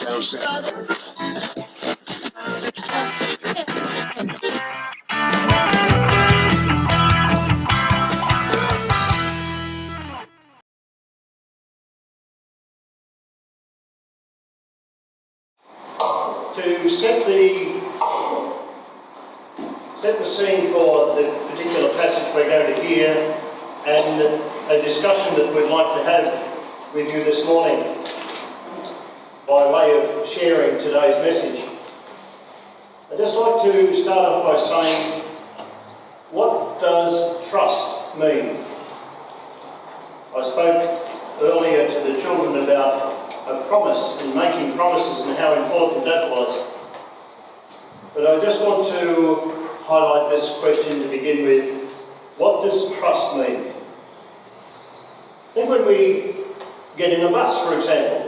To set the scene for the particular passage we're going to hear and a discussion that we'd like to have with you this morning by way of sharing today's message. I'd just like to start off by saying, what does trust mean? I spoke earlier to the children about a promise and making promises and how important that was. But I just want to highlight this question to begin with. What does trust mean? I think when we get in a bus, for example,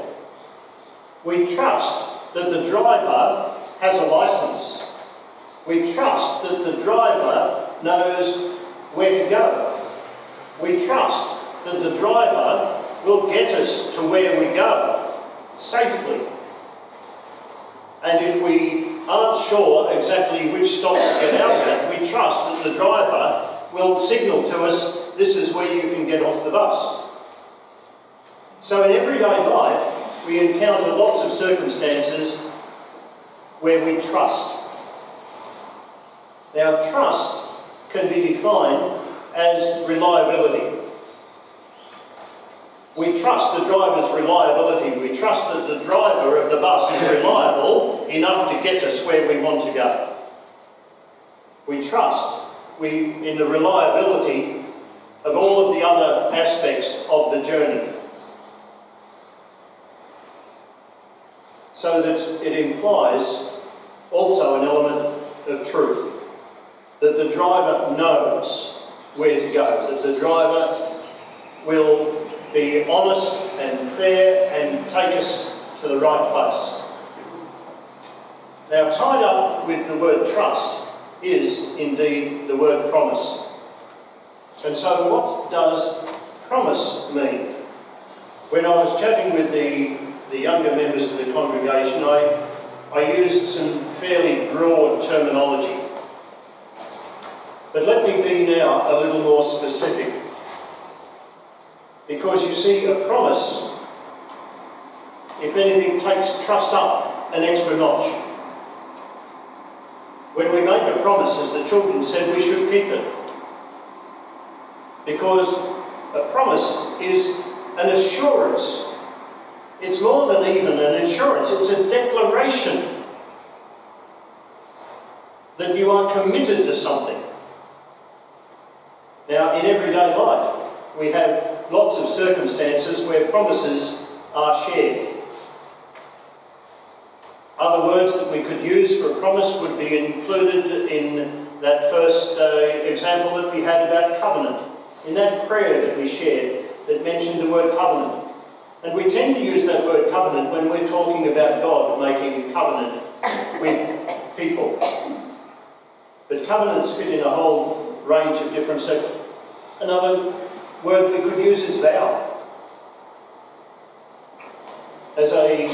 we trust that the driver has a licence. We trust that the driver knows where to go. We trust that the driver will get us to where we go safely. And if we aren't sure exactly which stop to get out at, we trust that the driver will signal to us, this is where you can get off the bus. So in everyday life, we encounter lots of circumstances where we trust. Now, trust can be defined as reliability. We trust the driver's reliability. We trust that the driver of the bus is reliable enough to get us where we want to go. We trust in the reliability of all of the other aspects of the journey. So that it implies also an element of truth. That the driver knows where to go. That the driver will be honest and fair and take us to the right place. Now, tied up with the word trust is indeed the word promise. And so what does promise mean? When I was chatting with the younger members of the congregation, I used some fairly broad terminology. But let me be now a little more specific. Because you see, a promise, if anything, takes trust up an extra notch. When we make a promise, as the children said, we should keep it. Because a promise is an assurance. It's more than even an assurance, it's a declaration that you are committed to something. Now, in everyday life, we have lots of circumstances where promises are shared. Other words that we could use for a promise would be included in that first example that we had about covenant. In that prayer that we shared that mentioned the word covenant. And we tend to use that word covenant when we're talking about God making a covenant with people. But covenants fit in a whole range of different circles. Another word we could use is vow. As a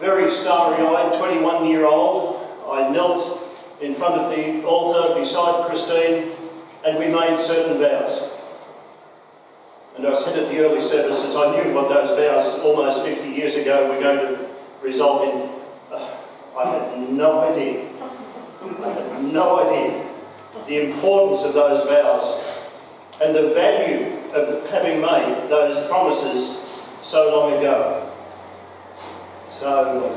very starry-eyed 21-year-old, I knelt in front of the altar beside Christine and we made certain vows. And I said at the early services, I knew what those vows almost 50 years ago were going to result in. I had no idea. I had no idea the importance of those vows and the value of having made those promises so long ago. So long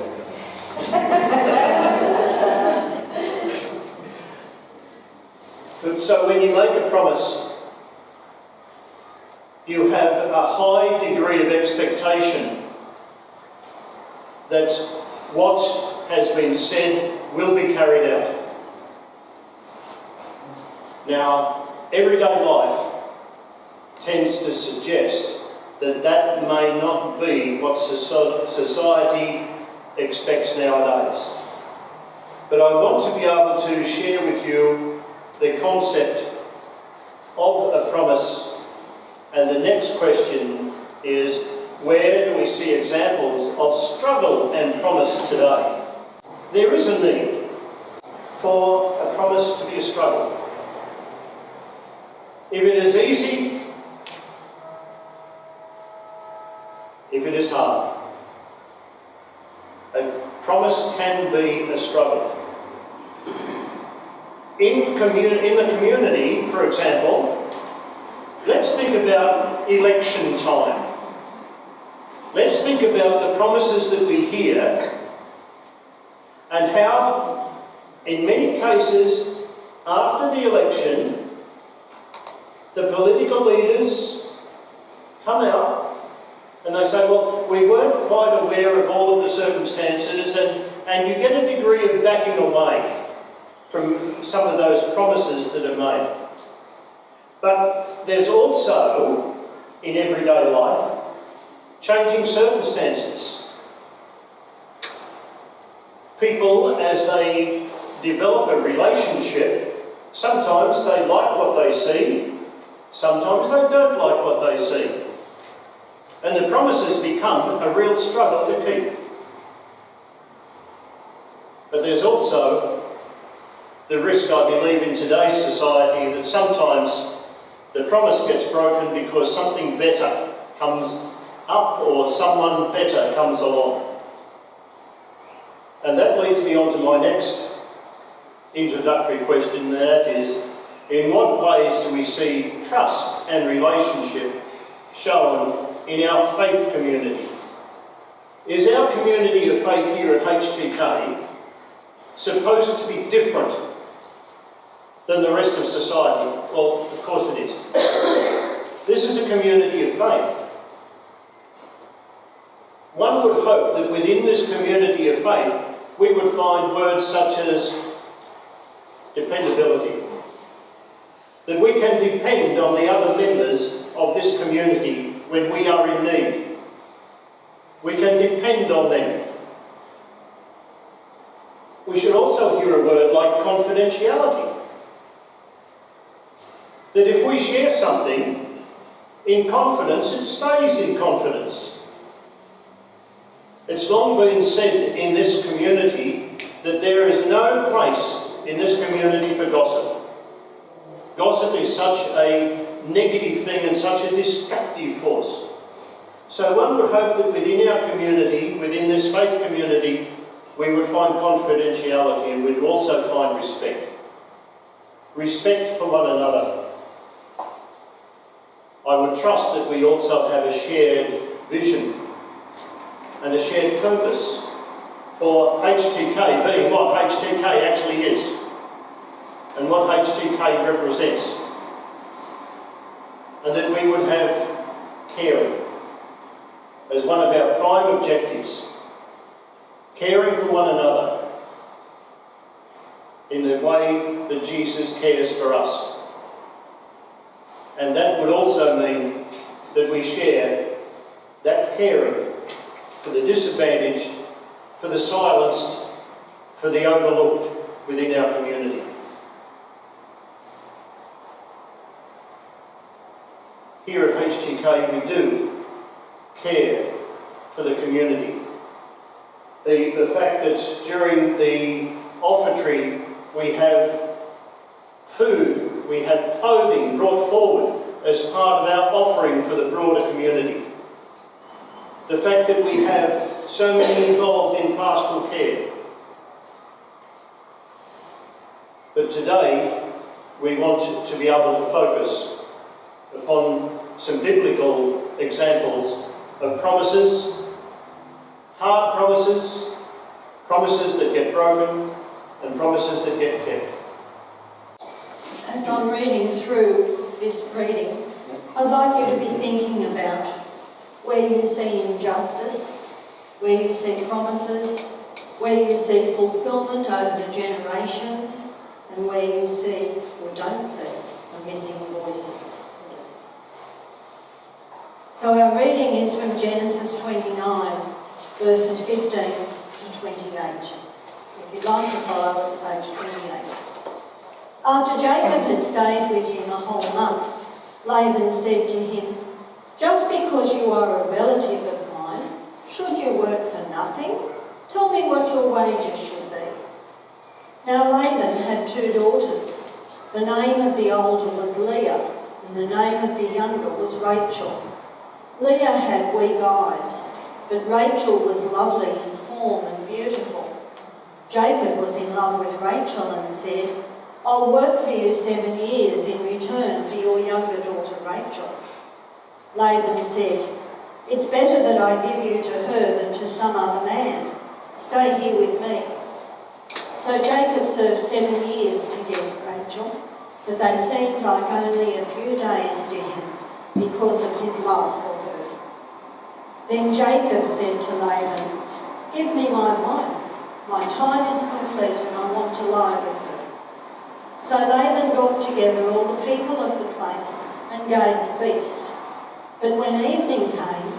ago. So when you make a promise, you have a high degree of expectation that what has been said will be carried out. Now, everyday life tends to suggest that that may not be what society expects nowadays. But I want to be able to share with you the concept of a promise, and the next question is, where do we see examples of struggle and promise today? There is a need for a promise to be a struggle. If it is easy, if it is hard, a promise can be a struggle. In the community, for example, let's think about election time. Let's think about the promises that we hear and how, in many cases, after the election, the political leaders come out and they say, well, we weren't quite aware of all of the circumstances, and you get a degree of backing away from some of those promises that are made. But there's also, in everyday life, changing circumstances. People, as they develop a relationship, sometimes they like what they see, sometimes they don't like what they see. And the promises become a real struggle to keep. But there's also the risk, I believe, in today's society that sometimes the promise gets broken because something better comes up or someone better comes along. And that leads me on to my next introductory question, and that is, in what ways do we see trust and relationship shown in our faith community? Is our community of faith here at HTK supposed to be different than the rest of society? Well, of course it is. This is a community of faith. One would hope that within this community of faith we would find words such as dependability, that we can depend on the other members of this community when we are in need. We can depend on them. We should also hear a word like confidentiality. That if we share something in confidence, it stays in confidence. It's long been said in this community that there is no place in this community for gossip. Gossip is such a negative thing and such a destructive force. So one would hope that within our community, within this faith community, we would find confidentiality and we'd also find respect. Respect for one another. I would trust that we also have a shared vision and a shared purpose for HTK being what HTK actually is and what HTK represents. And that we would have caring as one of our prime objectives. Caring for one another in the way that Jesus cares for us. And that would also mean that we share that caring for the disadvantaged, for the silenced, for the overlooked within our community. Here at HTK we do care for the community. The fact that during the offertory we have food, we have clothing brought forward as part of our offering for the broader community. The fact that we have so many involved in pastoral care. But today we want to be able to focus upon some biblical examples of promises, hard promises, promises that get broken, and promises that get kept. As I'm reading through this reading, I'd like you to be thinking about where you see injustice, where you see promises, where you see fulfilment over the generations, and where you see or don't see the missing voices. So our reading is from Genesis 29, verses 15 to 28. If you'd like to follow, it's page 28. After Jacob had stayed with him a whole month, Laban said to him, Just because you are a relative of mine, should you work for nothing? Tell me what your wages should be." Now Laban had 2 daughters. The name of the older was Leah, and the name of the younger was Rachel. Leah had weak eyes, but Rachel was lovely in form and beautiful. Jacob was in love with Rachel and said, "I'll work for you 7 years in return for your younger daughter Rachel." Laban said, "It's better that I give you to her than to some other man. Stay here with me." So Jacob served 7 years to get Rachel, but they seemed like only a few days to him because of his love for her. Then Jacob said to Laban, "Give me my wife. My time is complete and I want to lie with her." So Laban got together all the people of the place and gave a feast. But when evening came,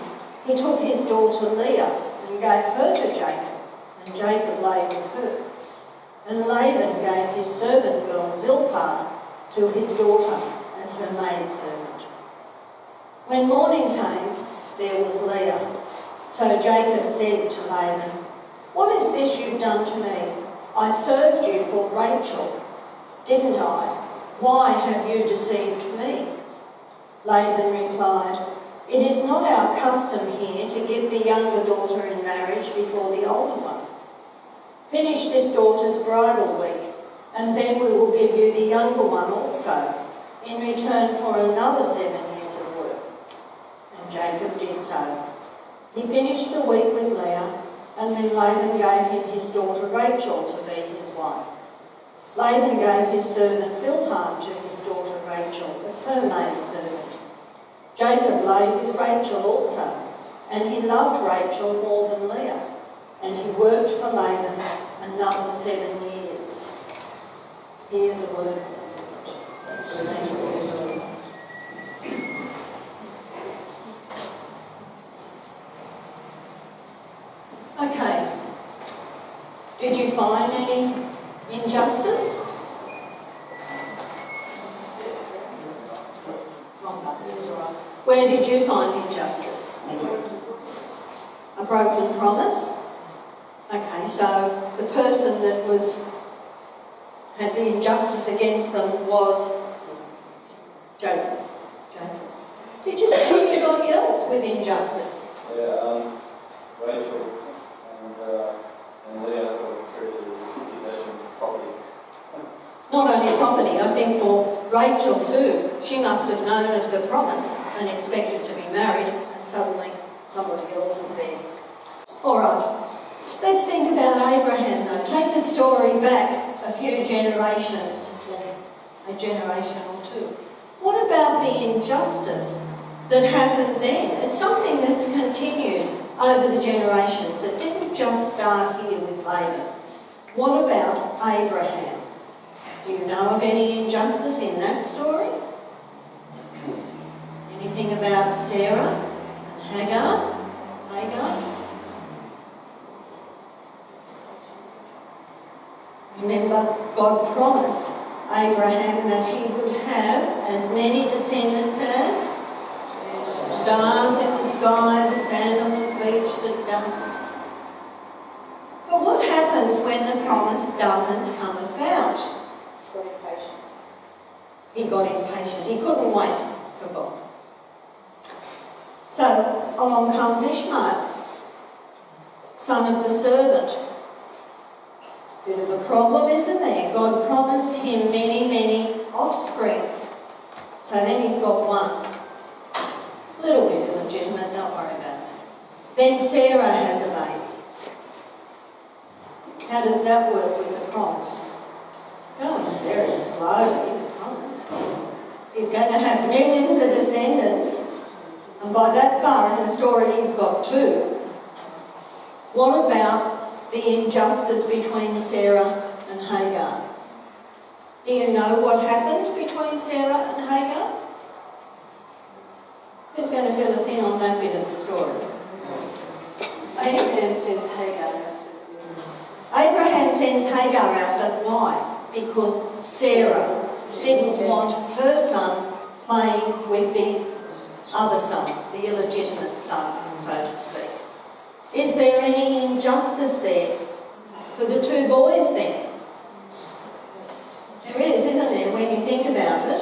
he took his daughter Leah and gave her to Jacob, and Jacob lay with her. And Laban gave his servant girl Zilpah to his daughter as her maidservant. When morning came, there was Leah. So Jacob said to Laban, "What is this you've done to me? I served you for Rachel, didn't I? Why have you deceived me?" Laban replied, "It is not our custom here to give the younger daughter in marriage before the older one. Finish this daughter's bridal week, and then we will give you the younger one also, in return for another 7 years of work." And Jacob did so. He finished the week with Leah, and then Laban gave him his daughter Rachel to be his wife. Laban gave his servant Bilhah to his daughter Rachel as her maidservant. Jacob lay with Rachel also, and he loved Rachel more than Leah, and he worked for Laban another 7 years. Hear the word of the Lord. Thanks be to God. Okay. Did you find any injustice? Where did you find injustice? A broken promise? Okay, so the person that had the injustice against them was Jacob. Did you see anybody else with injustice? Yeah, Rachel and Leah were treated as possessions, property. Not only property, I think for Rachel too. She must have known of the promise and expected to be married, and suddenly somebody else is there. All right, let's think about Abraham now. Take the story back a few generations, or a generation or two. What about the injustice that happened then? It's something that's continued over the generations. It didn't just start here with Laban. What about Abraham? Do you know of any injustice in that story? Anything about Sarah and Hagar? Remember, God promised Abraham that he would have as many descendants as stars in the sky, the sand on the beach, the dust. But what happens when the promise doesn't come about? He got impatient. He couldn't wait for God. So along comes Ishmael, son of the servant. Bit of a problem, isn't there? God promised him many, many offspring. So then he's got one. A little bit illegitimate, don't worry about that. Then Sarah has a baby. How does that work with the promise? It's going very slowly, the promise. He's going to have millions of descendants, and by that far in the story he's got 2. What about the injustice between Sarah and Hagar? Do you know what happened between Sarah and Hagar? Who's going to fill us in on that bit of the story? Abraham sends Hagar out. Abraham sends Hagar out, but why? Because Sarah didn't want her son playing with the other son, the illegitimate son, so to speak. Is there any injustice there for the two boys then? There is, isn't there, when you think about it?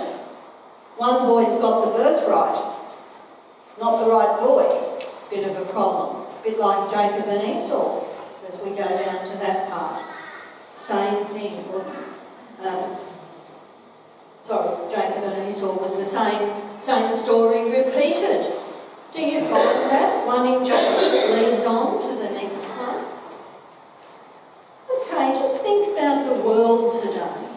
One boy's got the birthright, not the right boy. Bit of a problem. Bit like Jacob and Esau, as we go down to that part. Same thing. Jacob and Esau was the same story repeated. Do you find that? One injustice leads on to the next one. Okay, just think about the world today.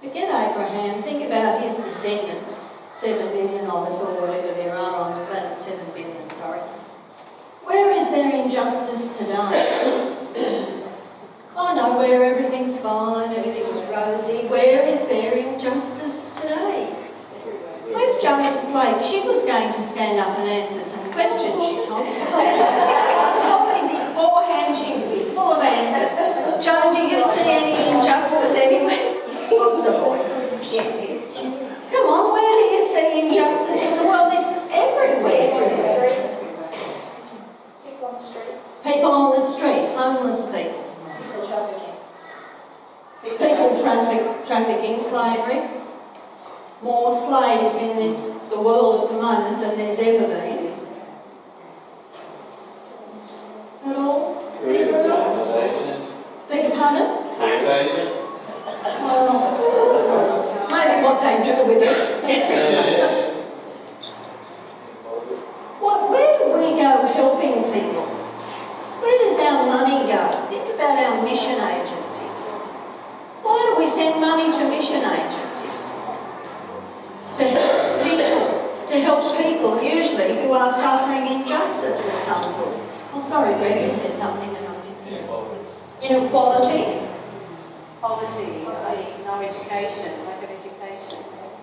Forget Abraham, think about his descendants, 7 billion of us or whatever there are on the planet, 7 billion, sorry. Where is there injustice today? Oh no, where everything's fine, everything's rosy. Where is there injustice today? Where's Joan Blake? She was going to stand up and answer some questions, she told me. Told me beforehand she would be full of answers. Joan, do you see any injustice anywhere? Lost her voice. Come on, where do you see injustice in the world? It's everywhere. People on the streets. People on the street, homeless people. People trafficking. People trafficking, slavery. More slaves in the world at the moment than there's ever been. At all? Taxation. Beg your pardon? Taxation. Well, maybe what they do with it. Yes. Where do we go helping people? Where does our money go? Think about our mission agencies. Why do we send money to mission agencies? To help people usually who are suffering injustice of some sort. I'm sorry, Greg, you said something and I didn't hear. Inequality. Poverty, no education, lack of education.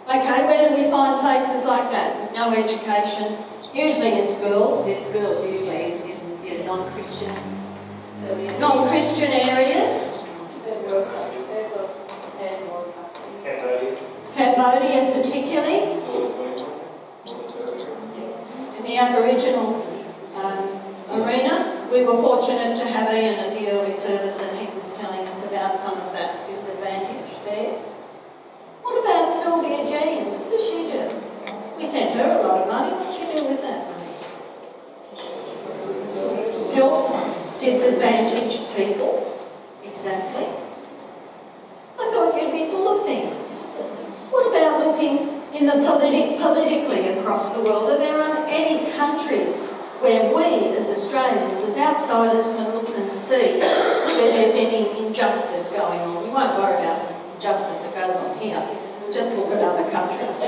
Okay, where do we find places like that? No education. Usually it's girls. It's girls usually in non-Christian. Non-Christian areas. Cambodia particularly. In the Aboriginal arena, we were fortunate to have Ian at the early service and he was telling us about some of that disadvantage there. What about Sylvia Jeans? What does she do? We sent her a lot of money. What does she do with that money? Helps disadvantaged people. Exactly. I thought you'd be full of things. What about looking in the politically across the world? Are there any countries where we, as Australians, as outsiders, can look and see where there's any injustice going on? You won't worry about the injustice that goes on here. Just look at other countries.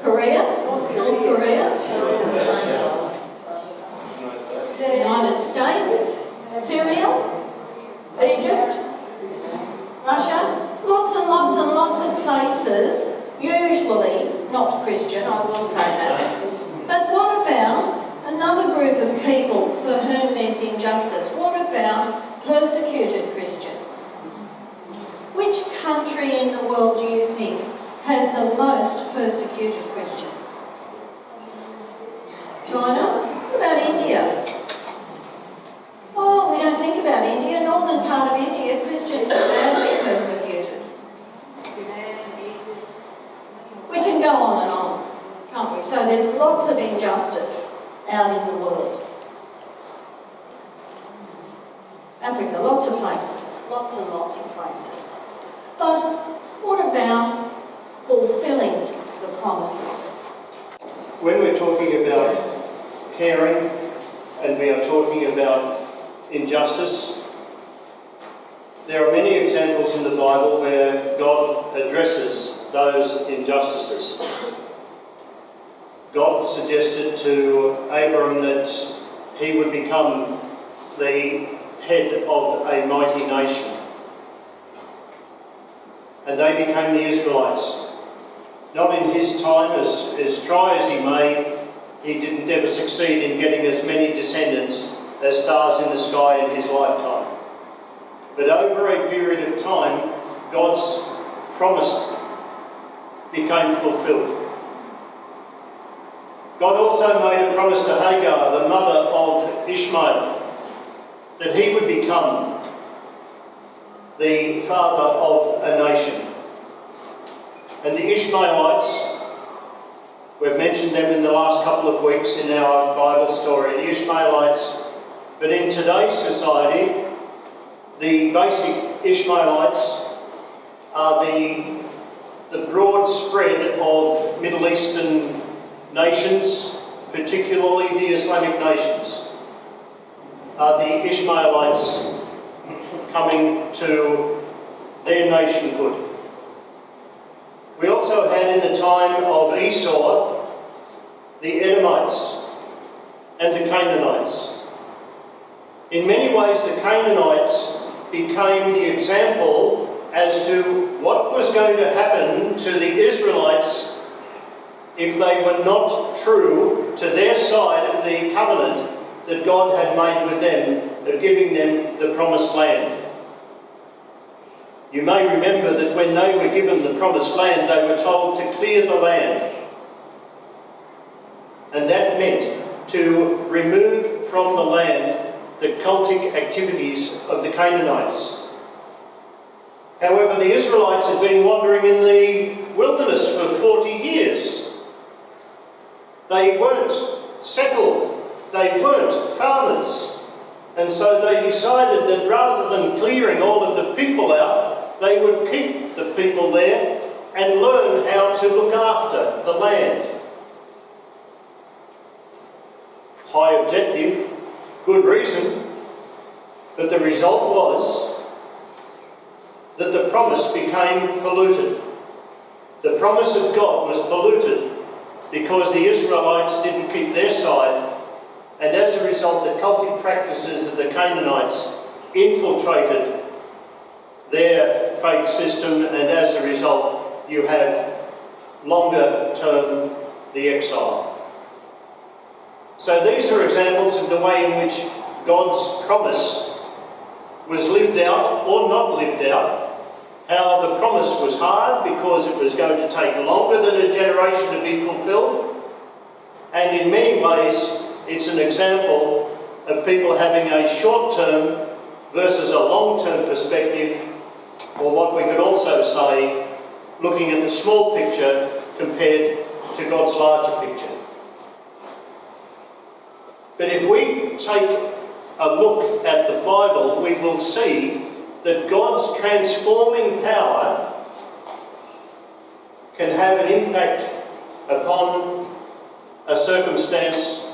Korea? North Korea? The United States? Syria? Egypt? Russia? Lots and lots and lots of places, usually not Christian, I will say that. But what about another group of people for whom there's injustice? What about persecuted Christians? Which country in the world do you think has the most persecuted Christians? China? What about India? Oh, we don't think about India. Northern part of India, Christians are badly persecuted. We can go on and on, can't we? So there's lots of injustice out in the world. Africa, lots of places, lots and lots of places. But what about fulfilling the promises? When we're talking about caring and we are talking about injustice, there are many examples in the Bible where God addresses those injustices. God suggested to Abram that he would become the head of a mighty nation. And they became the Israelites. Not in his time, as try as he may, he didn't ever succeed in getting as many descendants as stars in the sky in his lifetime. But over a period of time, God's promise became fulfilled. God also made a promise to Hagar, the mother of Ishmael, that he would become the father of a nation. And the Ishmaelites, we've mentioned them in the last couple of weeks in our Bible story, the Ishmaelites, but in today's society, the basic Ishmaelites are the broad spread of Middle Eastern nations, particularly the Islamic nations, are the Ishmaelites coming to their nationhood. We also had in the time of Esau the Edomites and the Canaanites. In many ways, the Canaanites became the example as to what was going to happen to the Israelites if they were not true to their side of the covenant that God had made with them of giving them the promised land. You may remember that when they were given the promised land, they were told to clear the land. And that meant to remove from the land the cultic activities of the Canaanites. However, the Israelites had been wandering in the wilderness for 40 years. They weren't settled. They weren't farmers. And so they decided that rather than clearing all of the people out, they would keep the people there and learn how to look after the land. High objective, good reason, but the result was that the promise became polluted. The promise of God was polluted because the Israelites didn't keep their side, and as a result the cultic practices of the Canaanites infiltrated their faith system, and as a result you have longer term the exile. So these are examples of the way in which God's promise was lived out or not lived out. How the promise was hard because it was going to take longer than a generation to be fulfilled. And in many ways, it's an example of people having a short-term versus a long-term perspective, or what we could also say, looking at the small picture compared to God's larger picture. But if we take a look at the Bible, we will see that God's transforming power can have an impact upon a circumstance,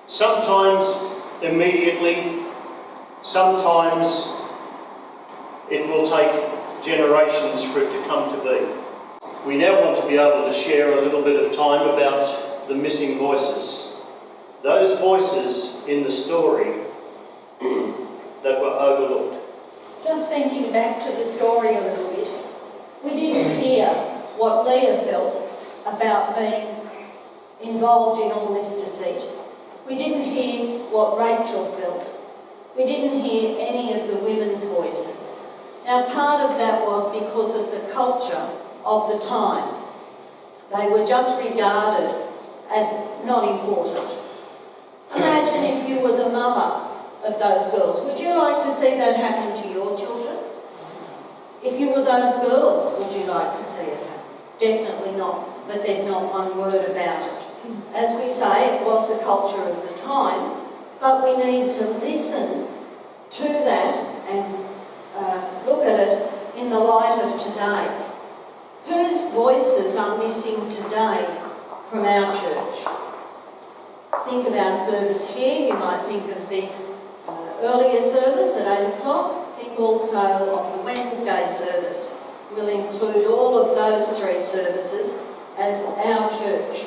sometimes immediately, sometimes it will take generations for it to come to be. We now want to be able to share a little bit of time about the missing voices. Those voices in the story that were overlooked. Just thinking back to the story a little bit, we didn't hear what Leah felt about being involved in all this deceit. We didn't hear what Rachel felt. We didn't hear any of the women's voices. Now, part of that was because of the culture of the time. They were just regarded as not important. Imagine if you were the mother of those girls. Would you like to see that happen to your children? If you were those girls, would you like to see it happen? Definitely not, but there's not one word about it. As we say, it was the culture of the time, but we need to listen to that and look at it in the light of today. Whose voices are missing today from our church? Think of our service here. You might think of the earlier service at 8 o'clock. Think also of the Wednesday service. We'll include all of those 3 services as our church.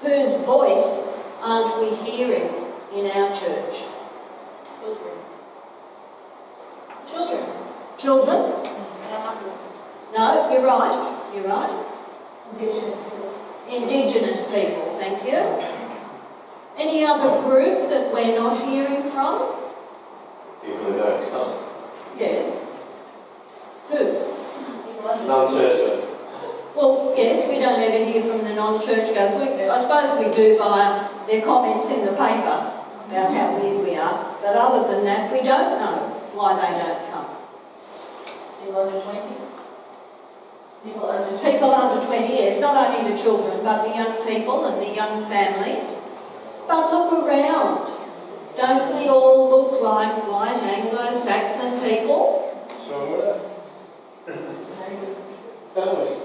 Whose voice aren't we hearing in our church? Children. Children? No, you're right. You're right. Indigenous people. Indigenous people, thank you. Any other group that we're not hearing from? People who don't come. Yeah. Who? Non-church. Well, yes, we don't ever hear from the non-church old churchgoers. I suppose we do via their comments in the paper about how weird we are, but other than that, we don't know why they don't come. People under 20? People under 20? People under 20, yes, not only the children, but the young people and the young families. But look around. Don't we all look like white Anglo-Saxon people? So don't we?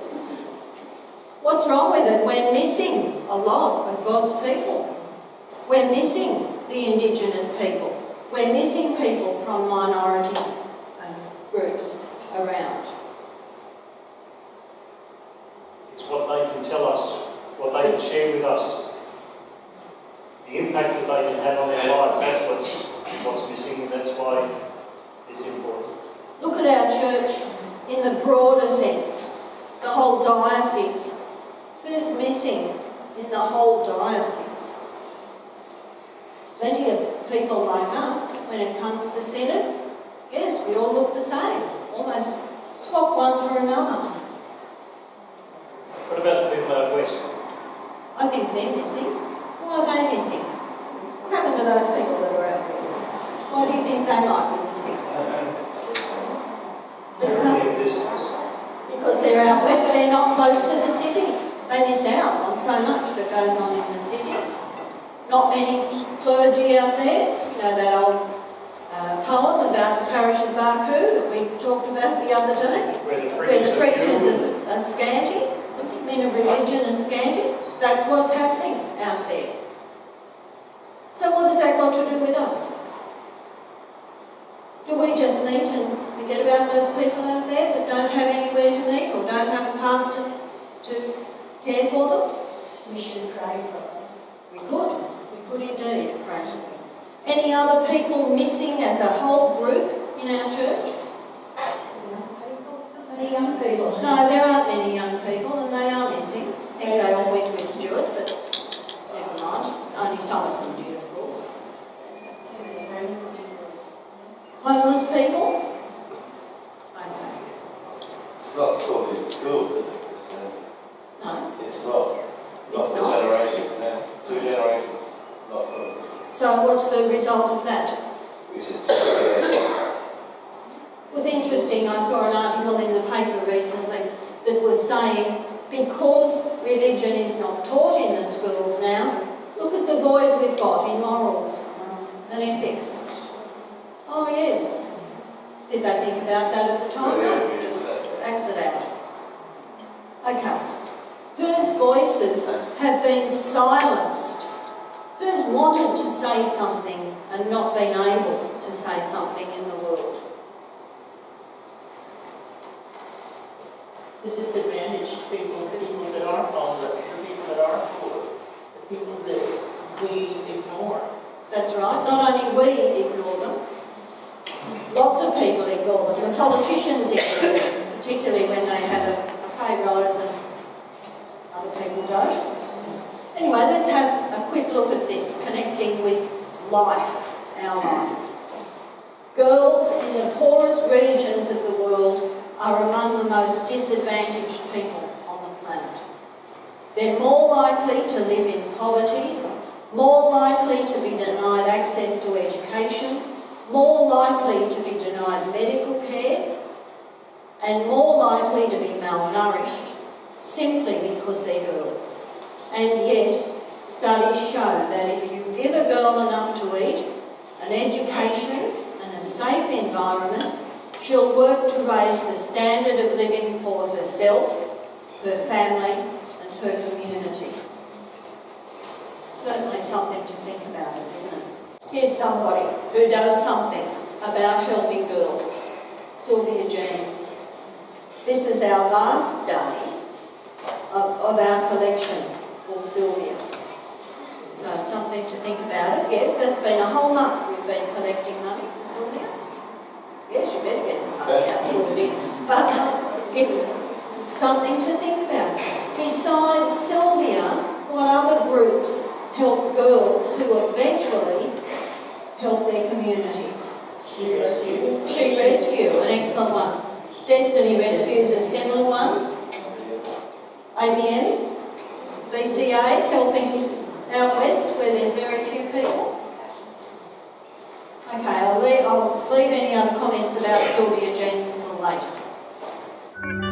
What's wrong with it? We're missing a lot of God's people. We're missing the Indigenous people. We're missing people from minority groups around. It's what they can tell us, what they can share with us, the impact that they can have on our lives. That's what's missing, and that's why it's important. Look at our church in the broader sense, the whole diocese. Who's missing in the whole diocese? Plenty of people like us when it comes to synod. Yes, we all look the same. Almost swap one for another. What about the people out west? I think they're missing. Why are they missing? What happened to those people that are out west? Why do you think they might be missing? They're in their distance. Because they're out west, they're not close to the city. They miss out on so much that goes on in the city. Not many clergy out there. You know that old poem about the parish of Baku that we talked about the other day? Where the Where the preachers preachers are scanty, some men of religion are scanty. That's what's happening out there. So what has that got to do with us? Do we just meet and forget about those people out there that don't have anywhere to meet or don't have a pastor to care for them? We should pray for them. We could indeed pray for them. Any other people missing as a whole group in our church? Many young people. No, there aren't many young people and they are missing. I think they all went with Stuart, but never mind. Only some of them did, of course. Too many homeless people. Homeless people? Okay. It's not taught in schools, is it? No. It's not. It's for not. generations now. 2 generations. Not for us. So what's the result of that? We should take it. It was interesting, I saw an article in the paper recently that was saying because religion is not taught in the schools now, look at the void we've got in morals and ethics. Oh yes. Did they think about that at the time? No, just axe it out. Okay. Whose voices have been silenced? Who's wanted to say something and not been able to say something in the world? The disadvantaged people, the people that are homeless, the people that are poor, the people that we ignore. That's right. Not only we ignore them, lots of people ignore them. The politicians ignore them, particularly when they have a pay rise and other people don't. Anyway, let's have a quick look at this, connecting with life, our life. Girls in the poorest regions of the world are among the most disadvantaged people on the planet. They're more likely to live in poverty, more likely to be denied access to education, more likely to be denied medical care, and more likely to be malnourished simply because they're girls. And yet, studies show that if you give a girl enough to eat, an education and a safe environment, she'll work to raise the standard of living for herself, her family and her community. Certainly something to think about, isn't it? Here's somebody who does something about helping girls. Sylvia Jeans. This is our last day of our collection for Sylvia. So something to think about it. Yes, that's been a whole month we've been collecting money for Sylvia. Yes, you better get some money out for it. But it's something to think about. Besides Sylvia, what other groups help girls who eventually help their communities? She Rescue. She Rescue, an excellent one. Destiny Rescue is a similar one. ABN? VCA helping out west where there's very few people? Okay, I'll leave any other comments about Sylvia Jeans till later.